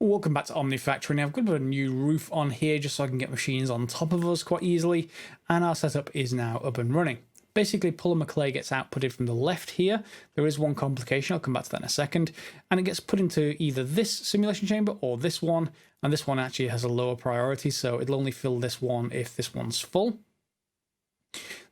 Welcome back to Omnifactory. Now I've got a new roof on here just so I can get machines on top of us quite easily, and our setup is now up and running. Basically, polymer clay gets outputted from the left here. There is one complication, I'll come back to that in a second, and it gets put into either this simulation chamber or this one, and this one actually has a lower priority, so it'll only fill this one if this one's full.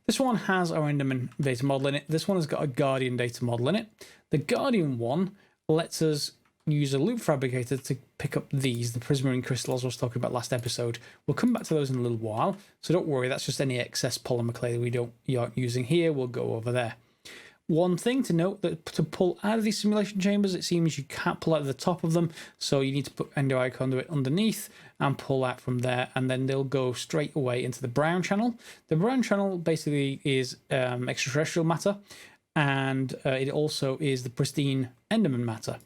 This one has our Enderman data model in it. This one has got a Guardian data model in it. The Guardian one lets us use a loop fabricator to pick up these, the prismarine crystals I was talking about last episode. We'll come back to those in a little while, so don't worry, that's just any excess polymer clay that we aren't using here. We'll go over there. One thing to note, that to pull out of these simulation chambers, it seems you can't pull out of the top of them, so you need to put Ender Eye conduit underneath and pull out from there, and then they'll go straight away into the brown channel. The brown channel basically is extraterrestrial matter, and it also is the pristine Enderman matter.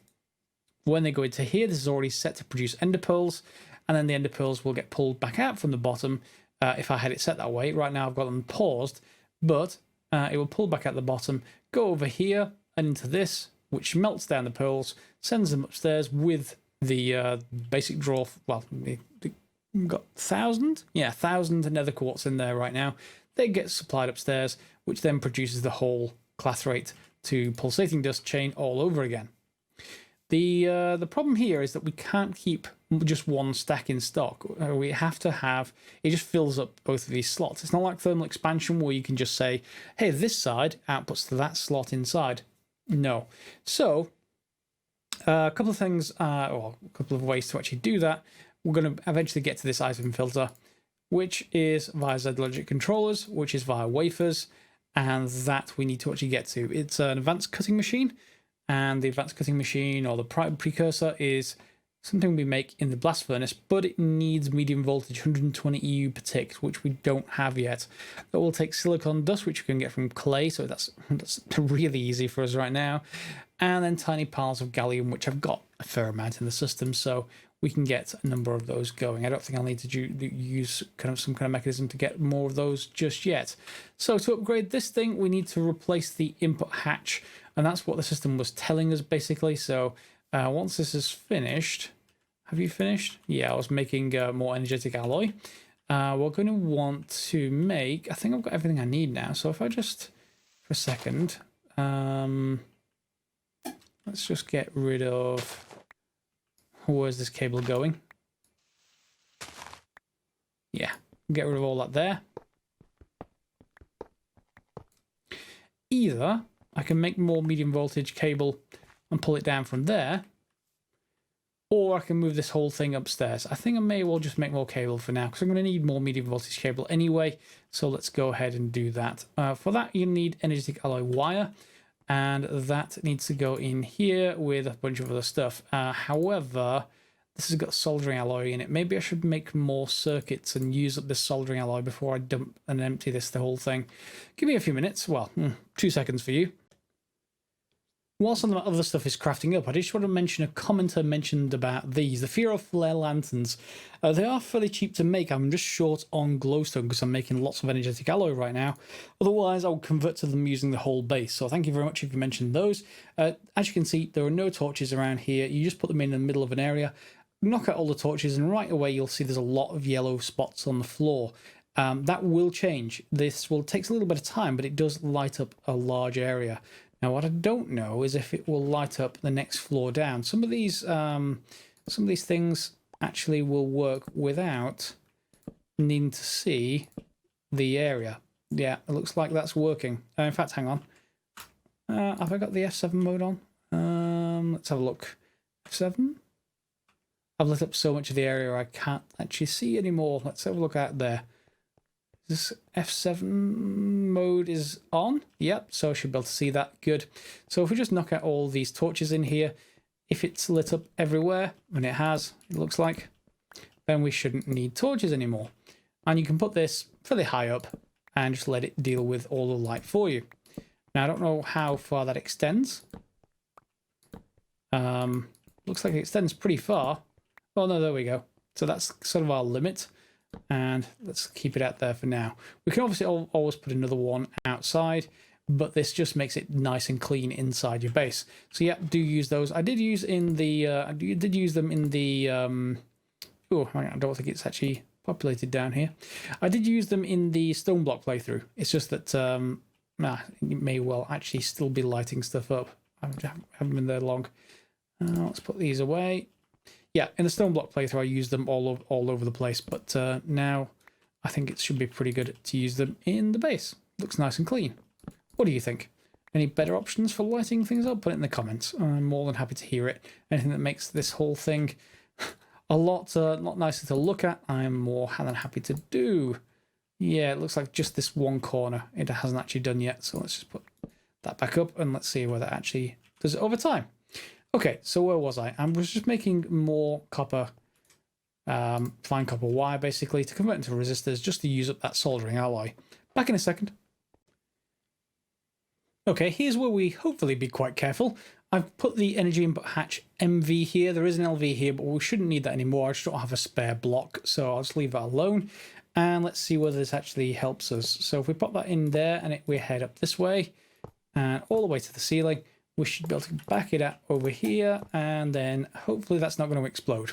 When they go into here, this is already set to produce ender pearls, and then the ender pearls will get pulled back out from the bottom if I had it set that way. Right now I've got them paused, but it will pull back out the bottom, go over here and into this, which melts down the pearls, sends them upstairs with the basic draw. Well, we've got 1,000? Yeah, 1,000 nether quartz in there right now. They get supplied upstairs, which then produces the whole clathrate to pulsating dust chain all over again. The problem here is that we can't keep just one stack in stock. We have to have, it just fills up both of these slots. It's not like thermal expansion where you can just say, hey, this side outputs to that slot inside. No. So, a couple of things, or a couple of ways to actually do that. We're going to eventually get to this item filter, which is via Z-Logic controllers, which is via wafers, and that we need to actually get to. It's an advanced cutting machine. And the advanced cutting machine, or the precursor, is something we make in the blast furnace, but it needs medium voltage 120 EU per tick, which we don't have yet. That will take silicon dust, which we can get from clay, so that's really easy for us right now. And then tiny piles of gallium, which I've got a fair amount in the system, so we can get a number of those going. I don't think I'll need to use some kind of mechanism to get more of those just yet. So to upgrade this thing, we need to replace the input hatch, and that's what the system was telling us basically. So once this is finished, have you finished? Yeah, I was making more energetic alloy. We're going to want to make, I think I've got everything I need now. So if I just, for a second, let's just get rid of, where's this cable going? Yeah, get rid of all that there. Either I can make more medium voltage cable and pull it down from there, or I can move this whole thing upstairs. I think I may well just make more cable for now, because I'm going to need more medium voltage cable anyway, so let's go ahead and do that. For that, you need energetic alloy wire, and that needs to go in here with a bunch of other stuff. However, this has got soldering alloy in it. Maybe I should make more circuits and use up this soldering alloy before I dump and empty the whole thing. Give me a few minutes. Well, 2 seconds for you. While some of that other stuff is crafting up, I just want to mention a commenter mentioned about these, the Fear of Flare Lanterns. They are fairly cheap to make. I'm just short on glowstone because I'm making lots of energetic alloy right now. Otherwise, I'll convert to them using the whole base. So thank you very much if you mentioned those. As you can see, there are no torches around here. You just put them in the middle of an area, knock out all the torches, and right away you'll see there's a lot of yellow spots on the floor. That will change. This takes a little bit of time, but it does light up a large area. Now, what I don't know is if it will light up the next floor down. Some of these things actually will work without needing to see the area. Yeah, it looks like that's working. In fact, hang on. Have I got the F7 mode on? Let's have a look. F7? I've lit up so much of the area I can't actually see anymore. Let's have a look out there. This F7 mode is on. Yep, so I should be able to see that. Good. So if we just knock out all these torches in here, if it's lit up everywhere, and it has, it looks like, then we shouldn't need torches anymore. And you can put this fairly high up and just let it deal with all the light for you. Now, I don't know how far that extends. Looks like it extends pretty far. Oh, no, there we go. So that's sort of our limit. And let's keep it out there for now. We can obviously always put another one outside. but this just makes it nice and clean inside your base. So yeah, do use those. I did use in the I did use them in the oh, I don't think it's actually populated down here. I did use them in the stone block playthrough. It's just that it may well actually still be lighting stuff up. I haven't been there long. Let's put these away. Yeah, in the stone block playthrough, I used them all over the place, but now I think it should be pretty good to use them in the base. Looks nice and clean. What do you think? Any better options for lighting things up? Put it in the comments. I'm more than happy to hear it. Anything that makes this whole thing a lot nicer to look at, I'm more than happy to do. Yeah, it looks like just this one corner it hasn't actually done yet. So let's just put that back up and let's see whether it actually does it over time. Okay, so where was I? I was just making more copper, fine copper wire basically to convert into resistors just to use up that soldering alloy. Back in a second. Okay, here's where we hopefully be quite careful. I've put the energy input hatch MV here. There is an LV here, but we shouldn't need that anymore. I just don't have a spare block, so I'll just leave that alone. And let's see whether this actually helps us. So if we pop that in there and we head up this way and all the way to the ceiling, we should be able to back it up over here, and then hopefully that's not going to explode.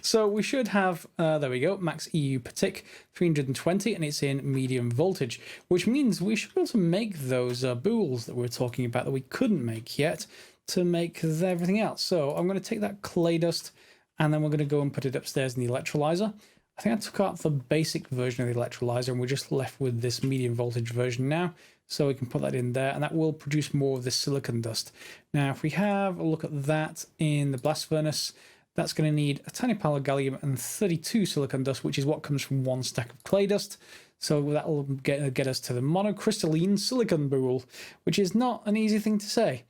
So we should have, there we go, max EU per tick, 320, and it's in medium voltage, which means we should be able to make those bools that we were talking about that we couldn't make yet to make everything else. So I'm going to take that clay dust, and then we're going to go and put it upstairs in the electrolyzer. I think I took out the basic version of the electrolyzer, and we're just left with this medium voltage version now. So we can put that in there, and that will produce more of this silicon dust. Now, if we have a look at that in the blast furnace, that's going to need a tiny pile of gallium and 32 silicon dust, which is what comes from one stack of clay dust. So that will get us to the monocrystalline silicon boule, which is not an easy thing to say.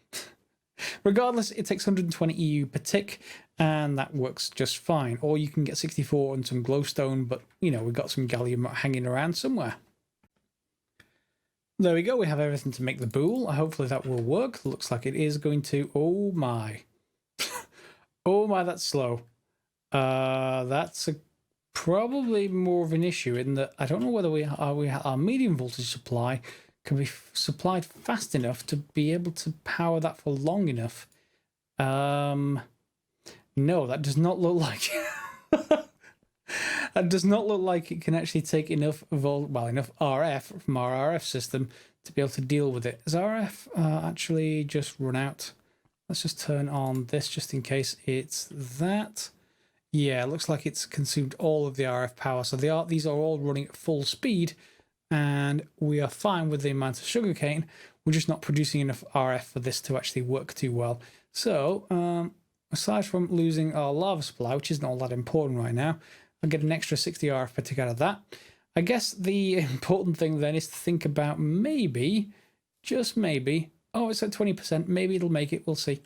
Regardless, it takes 120 EU per tick, and that works just fine. Or you can get 64 and some glowstone, but, you know, we've got some gallium hanging around somewhere. There we go, we have everything to make the boule. Hopefully that will work. Looks like it is going to. Oh my. Oh my, that's slow. That's probably more of an issue in that I don't know whether our medium voltage supply can be supplied fast enough to be able to power that for long enough. No, that does not look like that does not look like it can actually take enough enough RF from our RF system to be able to deal with it. Has RF actually just run out? Let's just turn on this just in case it's that. Yeah, it looks like it's consumed all of the RF power. So these are all running at full speed, and we are fine with the amount of sugarcane. We're just not producing enough RF for this to actually work too well. So aside from losing our lava supply, which isn't all that important right now, I'll get an extra 60 RF per tick out of that. I guess the important thing then is to think about maybe, just maybe, oh, it's at 20%. Maybe it'll make it. We'll see.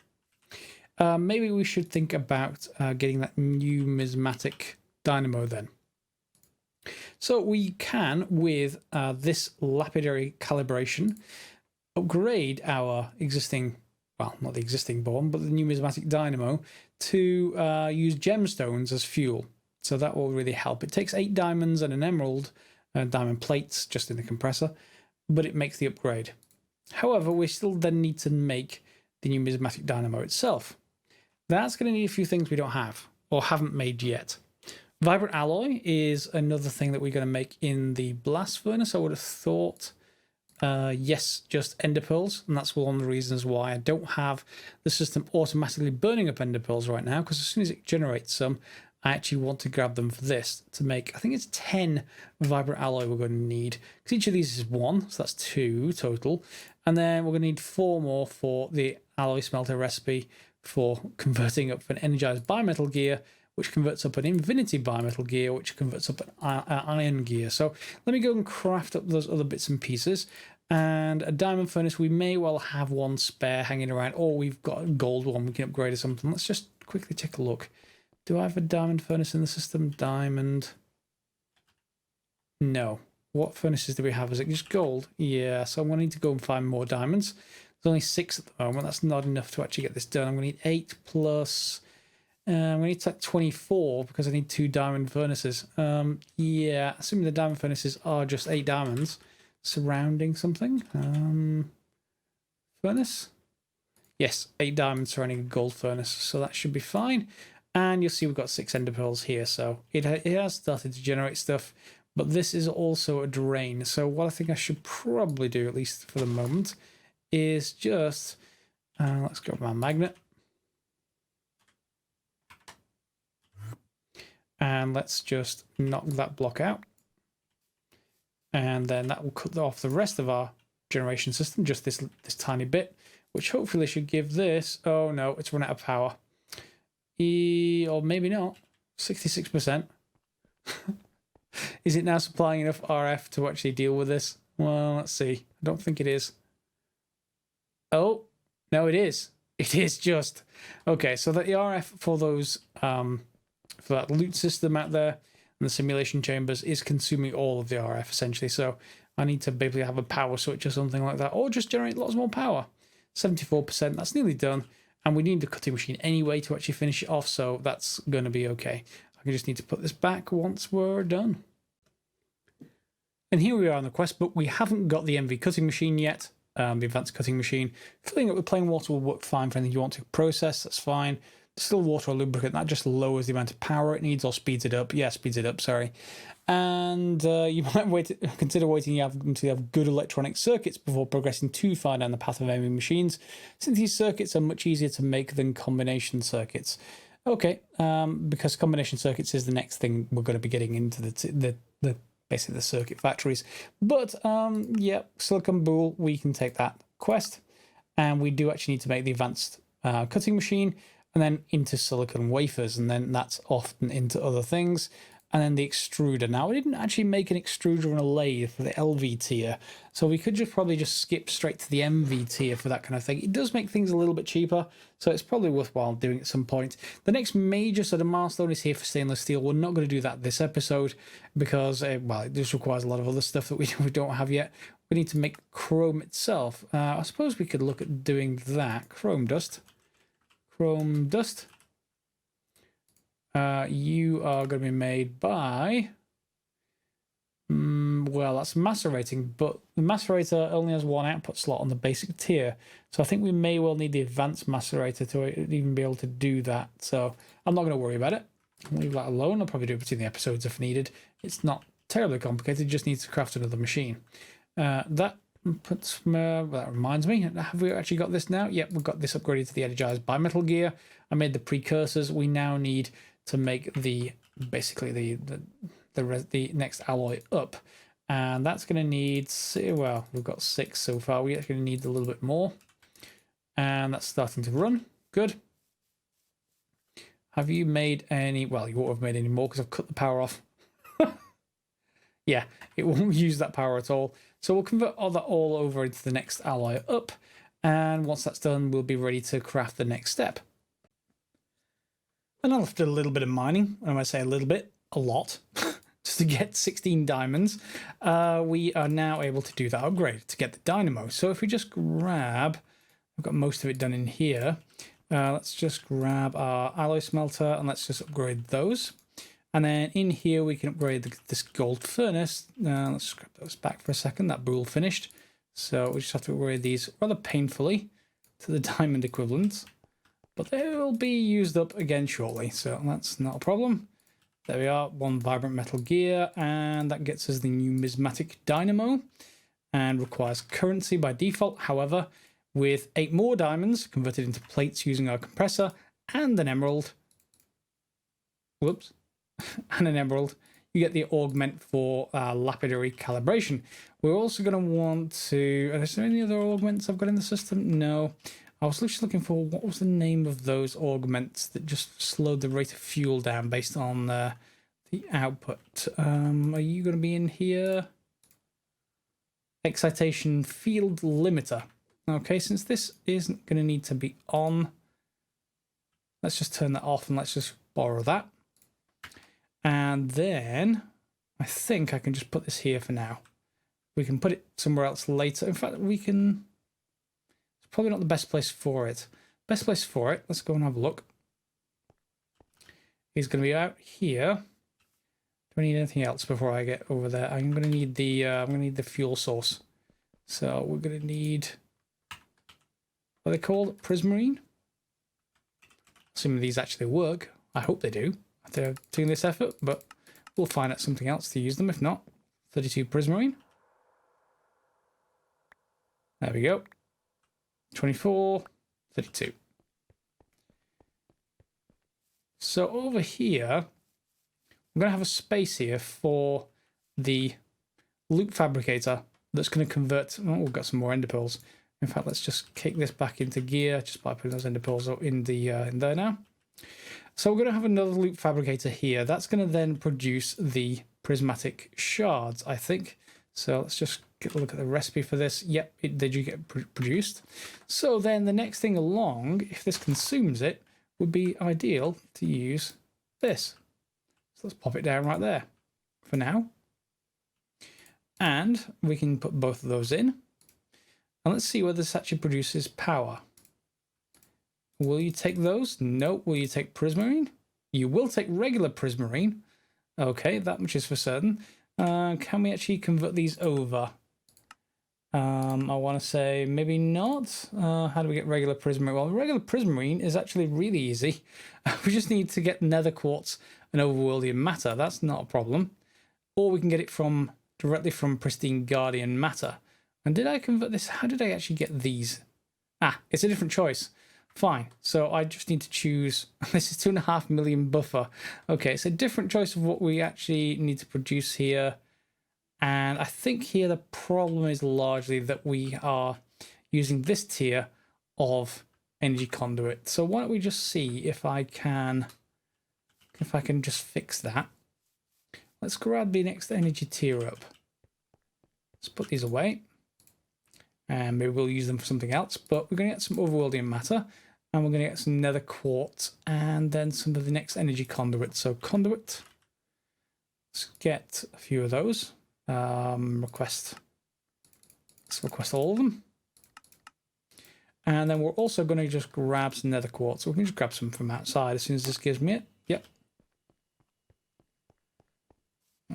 Maybe we should think about getting that Numismatic Dynamo then. So we can, with this lapidary calibration, upgrade our existing, well, not the existing bomb, but the Numismatic Dynamo to use gemstones as fuel. So that will really help. It takes 8 diamonds and an emerald, diamond plates just in the compressor, but it makes the upgrade. However, we still then need to make the Numismatic Dynamo itself. That's going to need a few things we don't have or haven't made yet. Vibrant alloy is another thing that we're going to make in the blast furnace. I would have thought, yes, just ender pearls, and that's one of the reasons why I don't have the system automatically burning up ender pearls right now, because as soon as it generates some, I actually want to grab them for this to make, I think it's 10 vibrant alloy we're going to need, because each of these is 1, so that's 2 total. And then we're going to need 4 more for the alloy smelter recipe for converting up an energized bimetal gear, which converts up an infinity bimetal gear, which converts up an iron gear. So let me go and craft up those other bits and pieces. And a diamond furnace, we may well have one spare hanging around, or we've got a gold one we can upgrade or something. Let's just quickly take a look. Do I have a diamond furnace in the system? Diamond. No. What furnaces do we have? Is it just gold? Yeah, so I'm going to need to go and find more diamonds. There's only 6 at the moment. That's not enough to actually get this done. I'm going to need 8 plus... I'm going to need to take 24 because I need 2 diamond furnaces. Yeah, assuming the diamond furnaces are just 8 diamonds. surrounding something. Furnace. Yes, 8 diamonds surrounding a gold furnace, so that should be fine. And you'll see we've got 6 ender pearls here, so it has started to generate stuff. But this is also a drain, so what I think I should probably do, at least for the moment, is just let's grab my magnet. And let's just knock that block out. And then that will cut off the rest of our generation system, just this tiny bit, which hopefully should give this, oh no, it's run out of power. Or maybe not, 66%. Is it now supplying enough RF to actually deal with this? Well, let's see. I don't think it is. Oh, no, it is. It is just. Okay, so that the RF for those, for that loot system out there and the simulation chambers is consuming all of the RF essentially. So I need to basically have a power switch or something like that, or just generate lots more power. 74%, that's nearly done. And we need the cutting machine anyway to actually finish it off, so that's going to be okay. I just need to put this back once we're done. And here we are on the quest book. We haven't got the MV cutting machine yet, the advanced cutting machine. Filling it with plain water will work fine for anything you want to process, that's fine. Still water or lubricant, that just lowers the amount of power it needs or speeds it up. Yeah, speeds it up, sorry. And you might consider waiting until you have good electronic circuits before progressing too far down the path of MV machines, since these circuits are much easier to make than combination circuits. Okay, because combination circuits is the next thing we're going to be getting into the basically the circuit factories. But yeah, silicon boule, we can take that quest, and we do actually need to make the advanced cutting machine, and then into silicon wafers, and then that's often into other things. And then the extruder. Now, we didn't actually make an extruder and a lathe for the LV tier, so we could probably just skip straight to the MV tier for that kind of thing. It does make things a little bit cheaper, so it's probably worthwhile doing at some point. The next major sort of milestone is here for stainless steel. We're not going to do that this episode because, well, it just requires a lot of other stuff that we don't have yet. We need to make chrome itself. I suppose we could look at doing that. Chrome dust. Chrome dust. You are going to be made by, well, that's macerating, but the macerator only has one output slot on the basic tier, so I think we may well need the advanced macerator to even be able to do that. So I'm not going to worry about it. I'll leave that alone. I'll probably do it between the episodes if needed. It's not terribly complicated, just needs to craft another machine. That reminds me, have we actually got this now? Yep, we've got this upgraded to the energized bimetal gear. I made the precursors. We now need to make the basically the next alloy up, and that's going to need, well, we've got 6 so far. We're going to need a little bit more, and that's starting to run. Good. Have you made any? Well, you won't have made any more because I've cut the power off. Yeah, it won't use that power at all. So we'll convert all that all over into the next alloy up, and once that's done, we'll be ready to craft the next step. And I'll have to do a little bit of mining, and when I say a little bit, a lot, just to get 16 diamonds. We are now able to do that upgrade to get the dynamo. So if we just grab, I've got most of it done in here. Let's just grab our alloy smelter and let's just upgrade those. And then in here we can upgrade this gold furnace. Let's scrap those back for a second. That boule finished. So we just have to upgrade these rather painfully to the diamond equivalents. But they will be used up again shortly, so that's not a problem. There we are, 1 vibrant metal gear, and that gets us the Numismatic Dynamo, and requires currency by default. However, with 8 more diamonds converted into plates using our compressor, and an emerald, whoops, and an emerald, you get the augment for lapidary calibration. We're also going to want to, are there any other augments I've got in the system? No. I was just looking for, what was the name of those augments that just slowed the rate of fuel down based on the output. Are you going to be in here? Excitation field limiter. Okay, since this isn't going to need to be on, let's just turn that off and let's just borrow that. And then I think I can just put this here for now. We can put it somewhere else later. In fact, we can... Probably not the best place for it. Best place for it, let's go and have a look, is going to be out here. Do I need anything else before I get over there? I'm gonna need the fuel source. So we're gonna need, what are they called? Prismarine? Assuming these actually work. I hope they do. They're doing this effort, but we'll find out something else to use them if not. 32 Prismarine. There we go. 24, 32. So over here, I'm going to have a space here for the loop fabricator that's going to convert. Oh, we've got some more ender pearls. In fact, let's just kick this back into gear just by putting those ender pearls in there now. So we're going to have another loop fabricator here. That's going to then produce the prismatic shards, I think. So let's just get a look at the recipe for this. Yep, it did get produced. So then the next thing along, if this consumes it, would be ideal to use this. So let's pop it down right there for now. And we can put both of those in. And let's see whether this actually produces power. Will you take those? No. Will you take Prismarine? You will take regular Prismarine. Okay, that much is for certain. Can we actually convert these over? I want to say maybe not. How do we get regular Prismarine? Well, regular Prismarine is actually really easy. We just need to get Nether Quartz and Overworldian Matter. That's not a problem. Or we can get it directly from Pristine Guardian Matter. And did I convert this? How did I actually get these? Ah, it's a different choice. Fine. So I just need to choose. This is 2.5 million buffer. Okay, it's a different choice of what we actually need to produce here. And I think here the problem is largely that we are using this tier of energy conduit. So why don't we just see if I can just fix that. Let's grab the next energy tier up. Let's put these away. And maybe we'll use them for something else. But we're going to get some Overworldian Matter. And we're going to get some Nether Quartz. And then some of the next energy conduit. So conduit. Let's get a few of those. Let's request all of them. And then we're also going to just grab some Nether Quartz. So we can just grab some from outside as soon as this gives me it. Yep.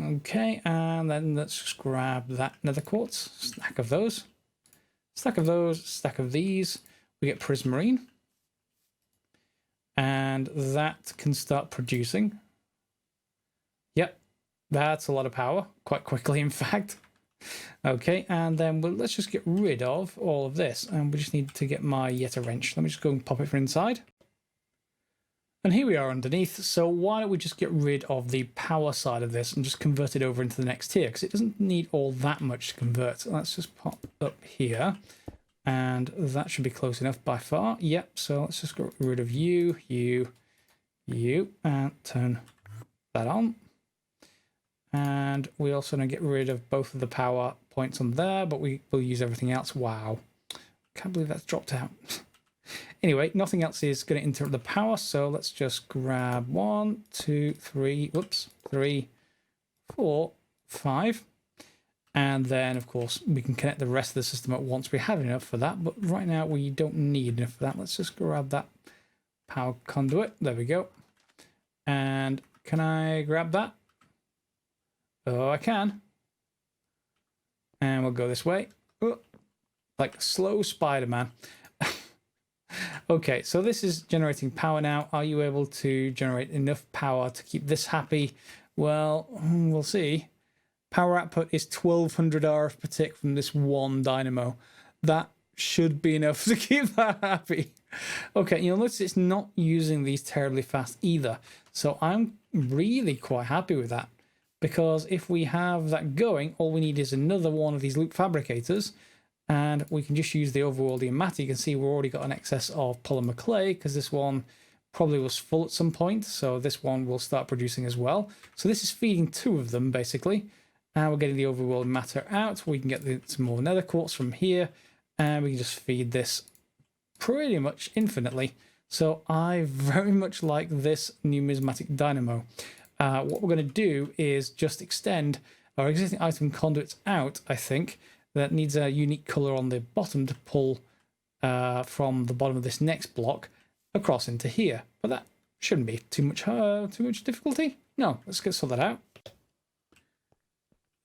Okay, and then let's just grab that Nether Quartz. Stack of those. Stack of those. Stack of these. We get Prismarine. And that can start producing. Yep. That's a lot of power, quite quickly, in fact. Okay, and then let's just get rid of all of this. And we just need to get my Yeta wrench. Let me just go and pop it from inside. And here we are underneath. So why don't we just get rid of the power side of this and just convert it over into the next tier? Because it doesn't need all that much to convert. Let's just pop up here. And that should be close enough by far. Yep, so let's just get rid of you, and turn that on. And we also want to get rid of both of the power points on there, but we will use everything else. Wow. Can't believe that's dropped out. Anyway, nothing else is going to interrupt the power, so let's just grab 1, 2, 3, 3, 4, 5. And then, of course, we can connect the rest of the system at once. We have enough for that, but right now we don't need enough for that. Let's just grab that power conduit. There we go. And can I grab that? Oh, I can. And we'll go this way. Oh, like a slow Spider-Man. Okay, so this is generating power now. Are you able to generate enough power to keep this happy? Well, we'll see. Power output is 1200 RF per tick from this one dynamo. That should be enough to keep that happy. Okay, you'll notice it's not using these terribly fast either. So I'm really quite happy with that. Because if we have that going, all we need is another one of these loop fabricators. And we can just use the Overworldian Matter. You can see we've already got an excess of polymer clay because this one probably was full at some point. So this one will start producing as well. So this is feeding 2 of them basically. And we're getting the Overworld Matter out. We can get some more Nether Quartz from here. And we can just feed this pretty much infinitely. So I very much like this Numismatic Dynamo. What we're going to do is just extend our existing item conduits out, I think. That needs a unique color on the bottom to pull from the bottom of this next block across into here. But that shouldn't be too much difficulty. No, let's get sort that out.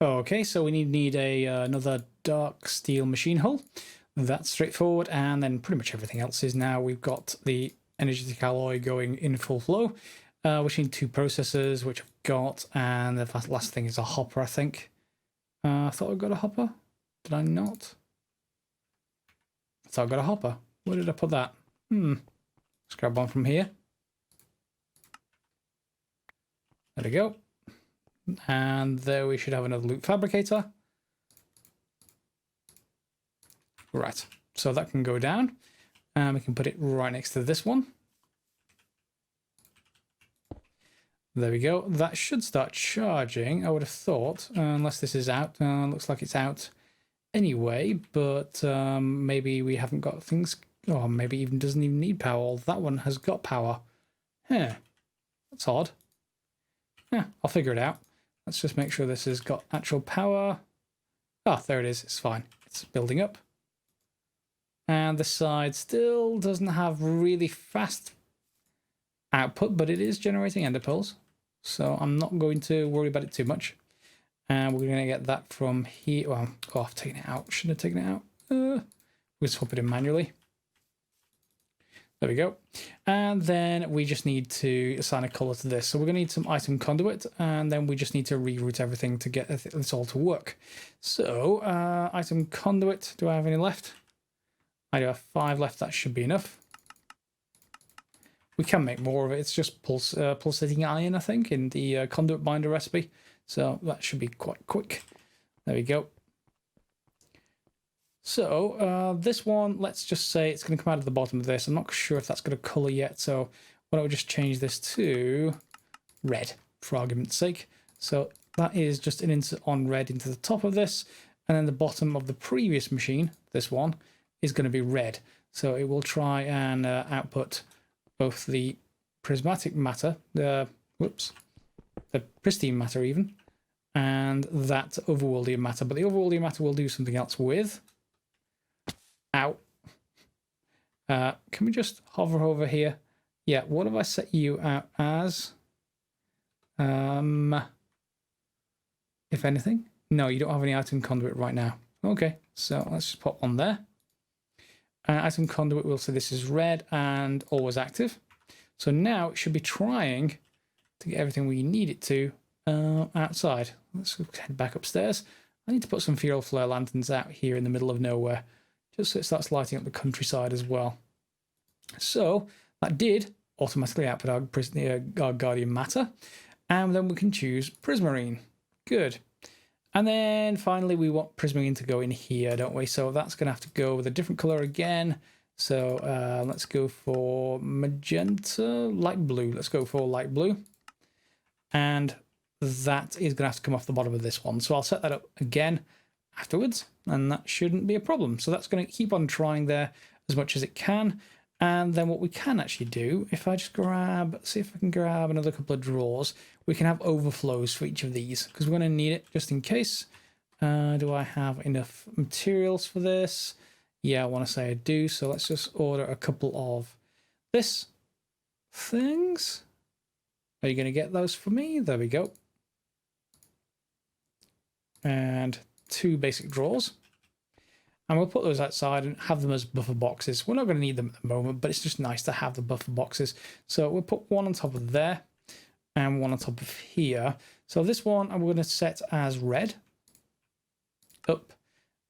Okay, so we need another dark steel machine hull. That's straightforward, and then pretty much everything else is now. We've got the energetic alloy going in full flow. We need 2 processors, which I've got, and the last thing is a hopper, I think. I thought I got a hopper. Did I not? I thought I got a hopper. Where did I put that? Let's grab one from here. There we go. And there we should have another loot fabricator. Right, so that can go down. And we can put it right next to this one. There we go. That should start charging, I would have thought, unless this is out. Looks like it's out anyway, but maybe we haven't got things, or maybe even doesn't even need power. That one has got power. Huh, that's odd. Yeah, I'll figure it out. Let's just make sure this has got actual power. Ah, there it is. It's fine. It's building up. And this side still doesn't have really fast output, but it is generating ender pearls. So I'm not going to worry about it too much. And we're going to get that from here. Well, I've taken it out. Shouldn't have taken it out. We'll swap it in manually. There we go. And then we just need to assign a color to this. So we're going to need some item conduit, and then we just need to reroute everything to get this all to work. So item conduit, do I have any left? I do have 5 left. That should be enough. We can make more of it. It's just pulsating iron, I think, in the conduit binder recipe. So that should be quite quick. There we go. So this one, let's just say it's going to come out of the bottom of this. I'm not sure if that's going to color yet. So why don't we just change this to red for argument's sake. So that is just an insert on red into the top of this. And then the bottom of the previous machine, this one, is going to be red. So it will try and output both the prismatic matter, the pristine matter even, and that overworldian matter. But the overworldian matter will do something else with. Ow. Can we just hover over here? Yeah, what have I set you out as? If anything? No, you don't have any item conduit right now. Okay, so let's just put one there. Item conduit will say this is red and always active. So now it should be trying to get everything we need it to outside. Let's head back upstairs. I need to put some fuel flare lanterns out here in the middle of nowhere, just so it starts lighting up the countryside as well. So that did automatically output our guardian matter, and then we can choose prismarine. Good. And then finally we want prismarine to go in here, don't we? So that's going to have to go with a different color again. So let's go for magenta, light blue. Let's go for light blue. And that is going to have to come off the bottom of this one. So I'll set that up again afterwards, and that shouldn't be a problem. So that's going to keep on trying there as much as it can. And then what we can actually do, if I just grab, see if I can grab another couple of drawers, we can have overflows for each of these because we're going to need it just in case. Do I have enough materials for this? Yeah, I want to say I do. So let's just order a couple of this things. Are you going to get those for me? There we go. And 2 basic drawers. And we'll put those outside and have them as buffer boxes. We're not going to need them at the moment, but it's just nice to have the buffer boxes. So we'll put one on top of there and one on top of here. So this one I'm going to set as red. Up,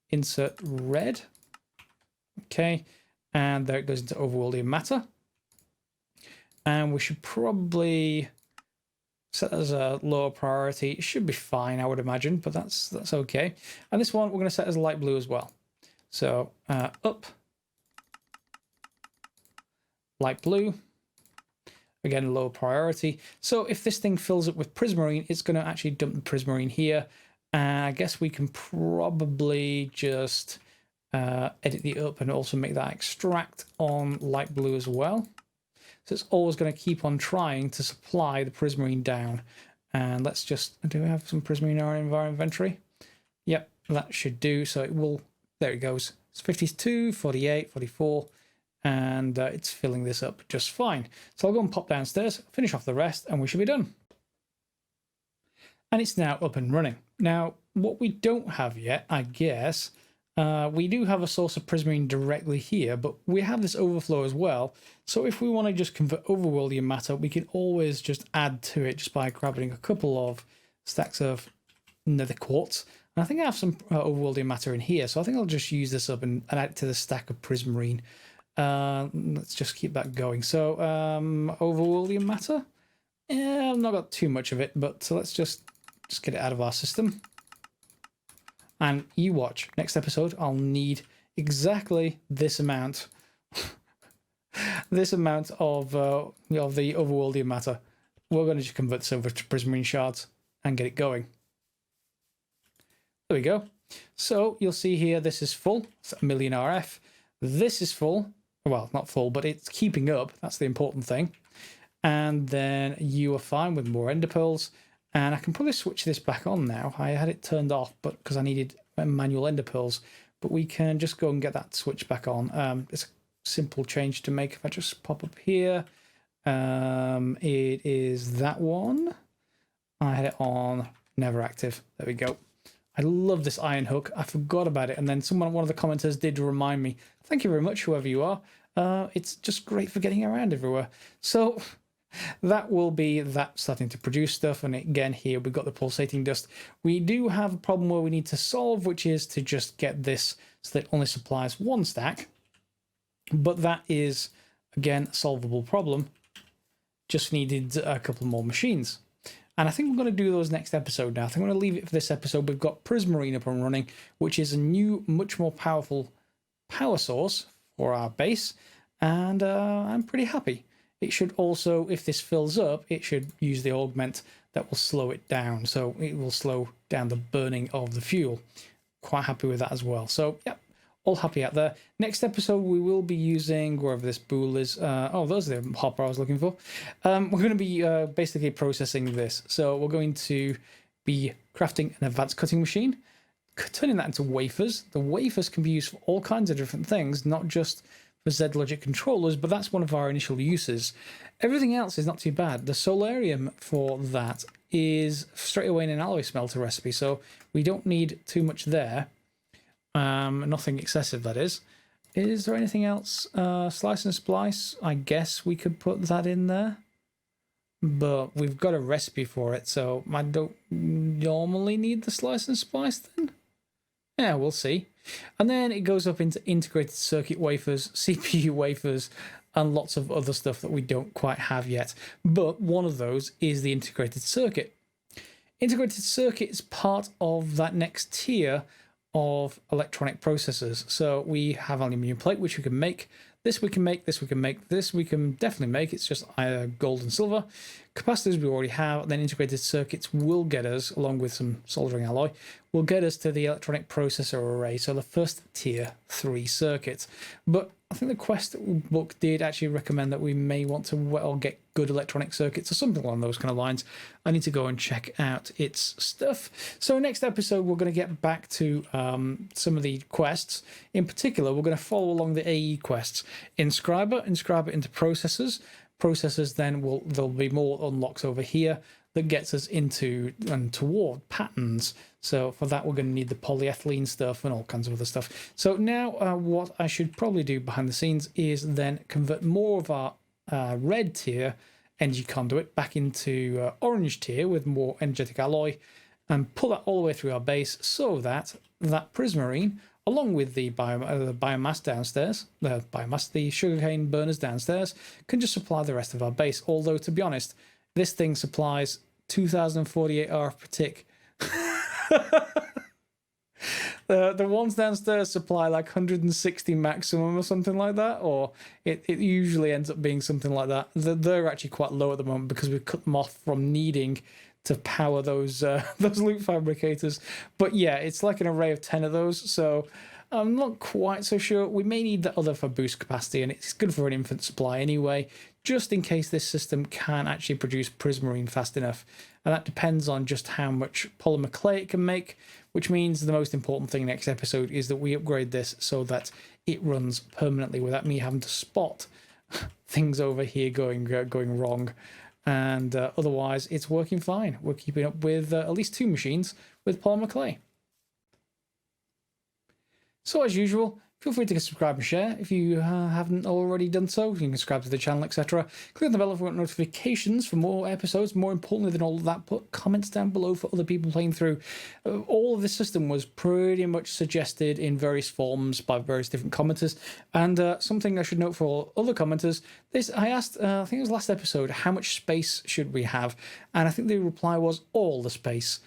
insert red. Okay, and there it goes into overworldian matter. And we should probably set as a lower priority. It should be fine, I would imagine, but that's okay. And this one we're going to set as light blue as well. So up, light blue, again low priority. So if this thing fills up with prismarine, it's going to actually dump the prismarine here. I guess we can probably just edit the up and also make that extract on light blue as well. So it's always going to keep on trying to supply the prismarine down. And let's just, do we have some prismarine in our inventory? Yep, that should do. So it will. There it goes. It's 52, 48, 44, and it's filling this up just fine. So I'll go and pop downstairs, finish off the rest, and we should be done. And it's now up and running. Now, what we don't have yet, I guess, we do have a source of prismarine directly here, but we have this overflow as well. So if we want to just convert overworldly matter, we can always just add to it just by grabbing a couple of stacks of Nether Quartz. And I think I have some overworldly matter in here, so I think I'll just use this up and add it to the stack of prismarine. Let's just keep that going. So overworldly matter. Yeah, I've not got too much of it, but so let's just get it out of our system. And you watch, next episode, I'll need exactly this amount, this amount of the overworldly matter. We're going to just convert this over to prismarine shards and get it going. There we go. So you'll see here, this is full. It's 1,000,000 RF. This is full. Well, not full, but it's keeping up. That's the important thing. And then you are fine with more ender pearls. And I can probably switch this back on now. I had it turned off, but because I needed manual ender pearls. But we can just go and get that switch back on. It's a simple change to make. If I just pop up here, it is that one. I had it on never active. There we go. I love this iron hook. I forgot about it. And then one of the commenters did remind me. Thank you very much, whoever you are. It's just great for getting around everywhere. So that will be that starting to produce stuff. And again, here we've got the pulsating dust. We do have a problem where we need to solve, which is to just get this so that it only supplies one stack. But that is, again, a solvable problem. Just needed a couple more machines. And I think we're going to do those next episode now. I think I'm going to leave it for this episode. We've got Prismarine up and running, which is a new, much more powerful power source for our base. And I'm pretty happy. It should also, if this fills up, it should use the augment that will slow it down. So it will slow down the burning of the fuel. Quite happy with that as well. So, yeah, all happy out there. Next episode, we will be using wherever this bool is. Oh, those are the hopper I was looking for. We're going to be basically processing this. So we're going to be crafting an advanced cutting machine, turning that into wafers. The wafers can be used for all kinds of different things, not just for Z-Logic controllers, but that's one of our initial uses. Everything else is not too bad. The solarium for that is straight away in an alloy smelter recipe, so we don't need too much there. Nothing excessive, that is. Is there anything else? Slice and splice, I guess we could put that in there. But we've got a recipe for it, so I don't normally need the slice and splice then. Yeah, we'll see. And then it goes up into integrated circuit wafers, CPU wafers, and lots of other stuff that we don't quite have yet. But one of those is the integrated circuit. Integrated circuit is part of that next tier of electronic processors. So we have aluminium plate, which we can make. This we can make, this we can make, this we can definitely make. It's just gold and silver. Capacitors we already have. Then integrated circuits will get us, along with some soldering alloy, will get us to the electronic processor array. So the first tier 3 circuits. But I think the Quest book did actually recommend that we may want to get good electronic circuits or something along those kind of lines. I need to go and check out its stuff. So next episode, we're going to get back to some of the quests. In particular, we're going to follow along the AE quests. Inscribe it into processors. Processors then there'll be more unlocks over here that gets us into and toward patterns. So for that, we're going to need the polyethylene stuff and all kinds of other stuff. So now what I should probably do behind the scenes is then convert more of our red tier energy conduit back into orange tier with more energetic alloy and pull that all the way through our base so that that prismarine, along with the biomass downstairs, the sugarcane burners downstairs, can just supply the rest of our base. Although, to be honest, this thing supplies 2048 RF per tick. The ones downstairs supply like 160 maximum or something like that, or it usually ends up being something like that. They're actually quite low at the moment because we've cut them off from needing to power those loot fabricators. But yeah, it's like an array of 10 of those, so I'm not quite so sure. We may need the other for boost capacity, and it's good for an infant supply anyway, just in case this system can actually produce prismarine fast enough. And that depends on just how much polymer clay it can make, which means the most important thing next episode is that we upgrade this so that it runs permanently without me having to spot things over here going wrong. And otherwise, it's working fine. We're keeping up with at least 2 machines with polymer clay. So as usual, feel free to subscribe and share if you haven't already done so. You can subscribe to the channel, etc. Click on the bell if you want notifications for more episodes. More importantly than all of that, put comments down below for other people playing through. All of this system was pretty much suggested in various forms by various different commenters. And something I should note for other commenters, I asked, I think it was last episode, how much space should we have? And I think the reply was all the space.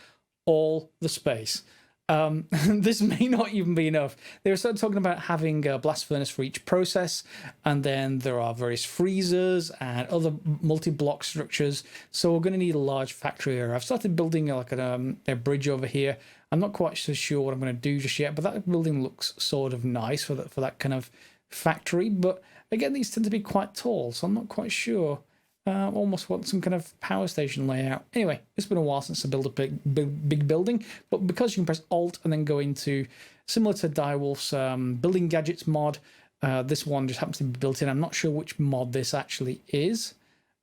All the space. This may not even be enough. They were sort of talking about having a blast furnace for each process, and then there are various freezers and other multi-block structures. So we're going to need a large factory area. I've started building like a bridge over here. I'm not quite so sure what I'm going to do just yet, but that building looks sort of nice for that kind of factory. But again, these tend to be quite tall, so I'm not quite sure. Almost want some kind of power station layout. Anyway, it's been a while since I built a big building, but because you can press Alt and then go into, similar to Direwolf's building gadgets mod, this one just happens to be built in. I'm not sure which mod this actually is,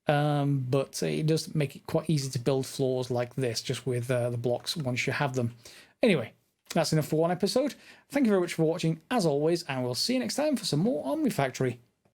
but it does make it quite easy to build floors like this, just with the blocks once you have them. Anyway, that's enough for one episode. Thank you very much for watching, as always, and we'll see you next time for some more Omnifactory.